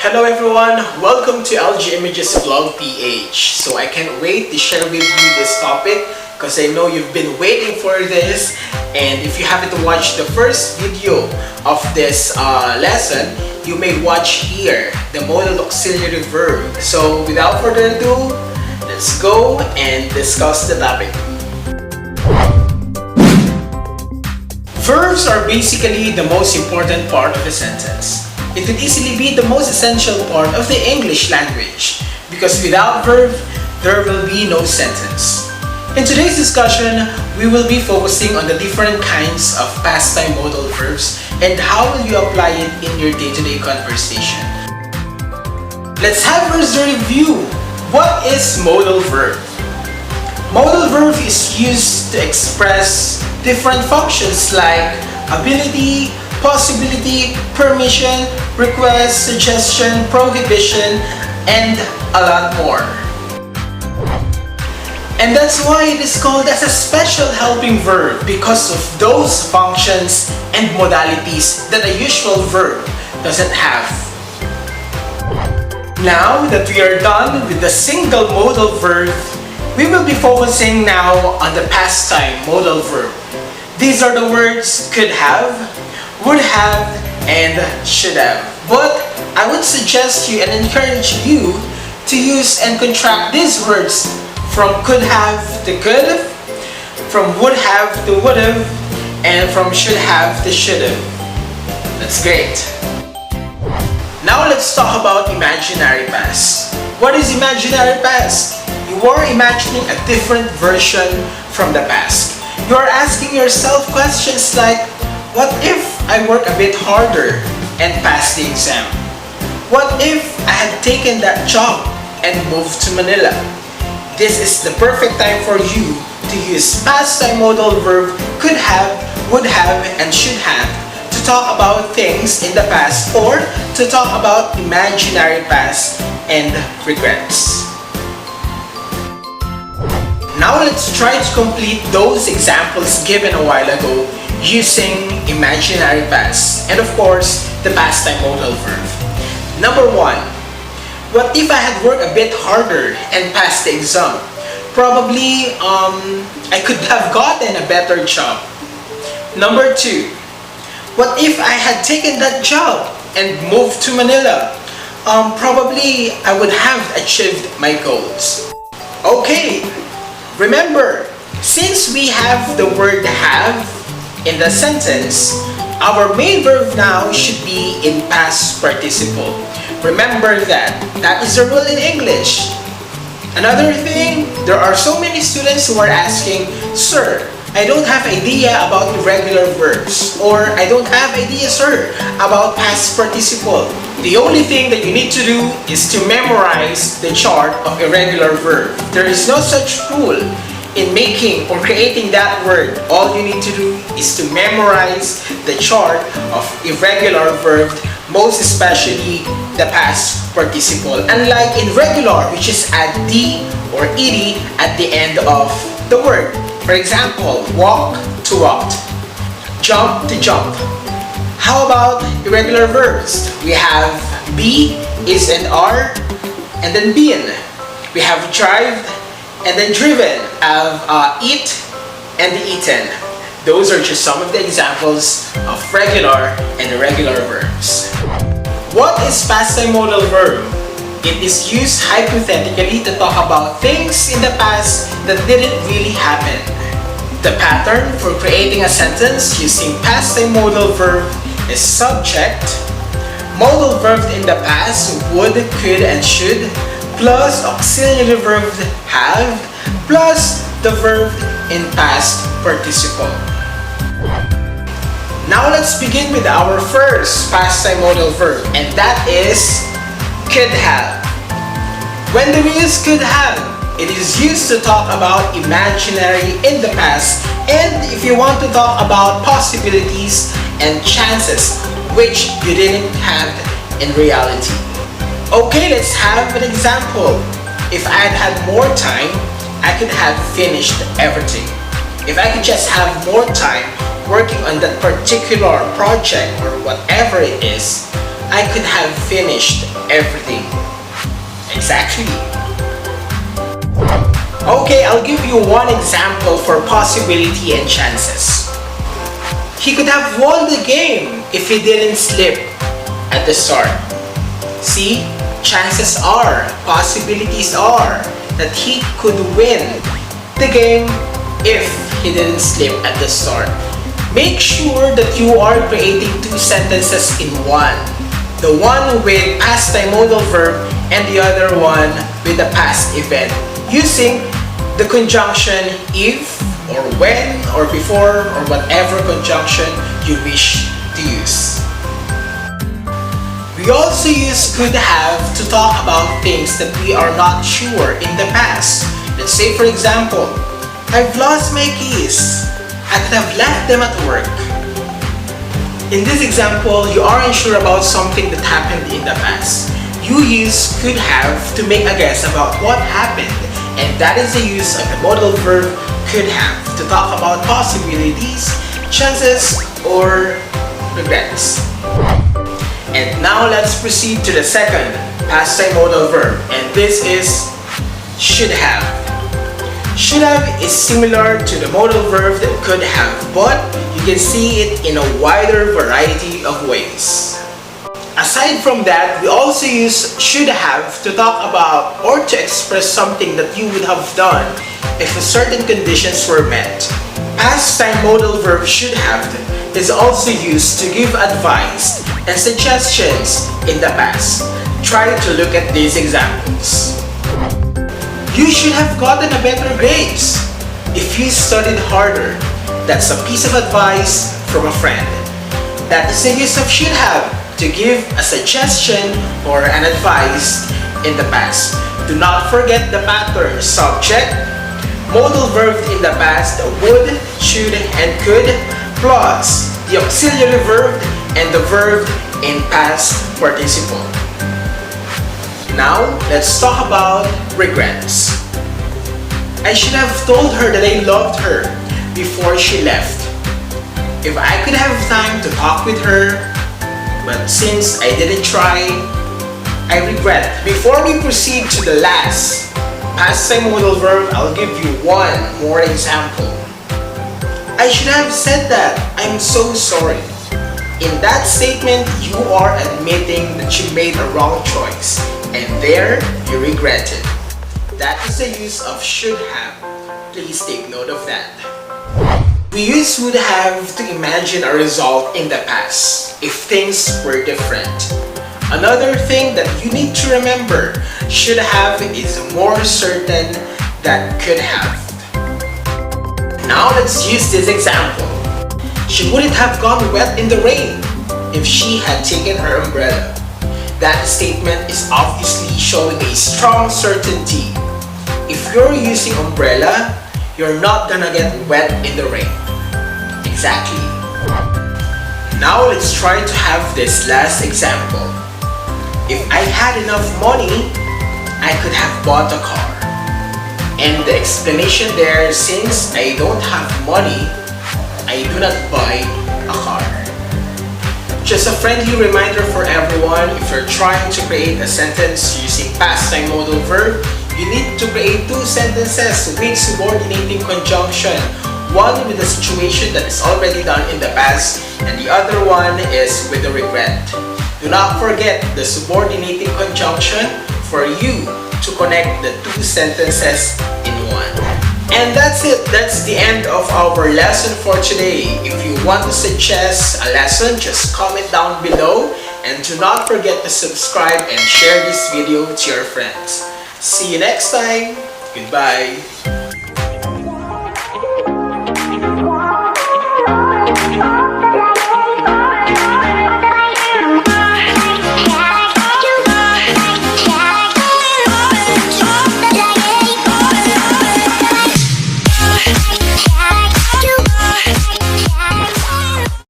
Hello everyone, welcome to LG Images Vlog PH. So I can't wait to share with you this topic because I know you've been waiting for this, and if you haven't watched the first video of this lesson, you may watch here the modal auxiliary verb. So without further ado, let's go and discuss the topic. Verbs are basically the most important part of a sentence. It could easily be the most essential part of the English language because without verb, there will be no sentence. In today's discussion, we will be focusing on the different kinds of pastime modal verbs and how will you apply it in your day-to-day conversation. Let's have first a review. What is modal verb? Modal verb is used to express different functions like ability, possibility, permission, request, suggestion, prohibition, and a lot more. And that's why it is called as a special helping verb because of those functions and modalities that a usual verb doesn't have. Now that we are done with the single modal verb, we will be focusing now on the pastime modal verb. These are the words could have, would have, and should have. But I would suggest you and encourage you to use and contract these words from could have to could, from would have to would have, and from should have to should have. That's great. Now let's talk about imaginary past. What is imaginary past? You are imagining a different version from the past. You are asking yourself questions like, what if I work a bit harder and pass the exam? What if I had taken that job and moved to Manila? This is the perfect time for you to use pastime modal verb could have, would have, and should have to talk about things in the past or to talk about imaginary past and regrets. Now let's try to complete those examples given a while ago using imaginary past and of course the pastime modal verb. Number 1. What if I had worked a bit harder and passed the exam? Probably I could have gotten a better job. Number 2. What if I had taken that job and moved to Manila? Probably I would have achieved my goals. Okay, remember, since we have the word have in the sentence, our main verb now should be in past participle. Remember that. That is the rule in English. Another thing, there are so many students who are asking, Sir, I don't have idea about irregular verbs, or I don't have idea, sir, about past participle. The only thing that you need to do is to memorize the chart of irregular verb. There is no such rule in making or creating that word. All you need to do is to memorize the chart of irregular verb, most especially the past participle. Unlike in regular, which is add D or ED at the end of the word. For example, walk to walked, jump to jump. How about irregular verbs? We have be, is, and are, and then been. We have drive, and then driven. Have eat, and eaten. Those are just some of the examples of regular and irregular verbs. What is pastime modal verb? It is used hypothetically to talk about things in the past that didn't really happen. The pattern for creating a sentence using pastime modal verb is subject, modal verb in the past would, could, and should, plus auxiliary verb have, plus the verb in past participle. Now let's begin with our first pastime modal verb, and that is could have. When do we use could have? It is used to talk about imaginary in the past, and if you want to talk about possibilities and chances which you didn't have in reality. Okay, let's have an example. If I had had more time, I could have finished everything. If I could just have more time working on that particular project or whatever it is, I could have finished everything. Exactly. Okay, I'll give you one example for possibility and chances. He could have won the game if he didn't slip at the start. See, chances are, possibilities are that he could win the game if he didn't slip at the start. Make sure that you are creating two sentences in one. The one with pastime modal verb and the other one with the past event, using the conjunction if or when or before or whatever conjunction you wish to use. We also use could have to talk about things that we are not sure in the past. Let's say, for example, I've lost my keys. I could have left them at work. In this example, you are unsure about something that happened in the past. You use could have to make a guess about what happened, and that is the use of the modal verb could have to talk about possibilities, chances, or regrets. And now let's proceed to the second pastime modal verb, and this is should have. Should have is similar to the modal verb that could have, but you can see it in a wider variety of ways. Aside from that, we also use should have to talk about or to express something that you would have done if certain conditions were met. Pastime modal verb should have is also used to give advice and suggestions in the past. Try to look at these examples. You should have gotten a better grades if you studied harder. That's a piece of advice from a friend. That is the use of should have to give a suggestion or an advice in the past. Do not forget the pattern: subject, modal verb in the past, would, should, and could, plus the auxiliary verb and the verb in past participle. Now, let's talk about regrets. I should have told her that I loved her before she left. If I could have time to talk with her, but since I didn't try, I regret. Before we proceed to the last pastime modal verb, I'll give you one more example. I should have said that. I'm so sorry. In that statement, you are admitting that you made a wrong choice, and there you regret it. That is the use of should have. Please take note of that. We use would have to imagine a result in the past if things were different. Another thing that you need to remember, should have is more certain than could have. Now let's use this example. She wouldn't have gone wet in the rain if she had taken her umbrella. That statement is obviously showing a strong certainty. If you're using umbrella, you're not gonna get wet in the rain. Exactly. Now let's try to have this last example. If I had enough money, I could have bought a car. And the explanation there, since I don't have money, I do not buy a car. Just a friendly reminder for everyone, if you're trying to create a sentence using pastime modal verb, you need to create two sentences with subordinating conjunction. One with a situation that is already done in the past, and the other one is with a regret. Do not forget the subordinating conjunction for you to connect the two sentences in one. And that's it. That's the end of our lesson for today. If you want to suggest a lesson, just comment down below. And do not forget to subscribe and share this video to your friends. See you next time. Goodbye.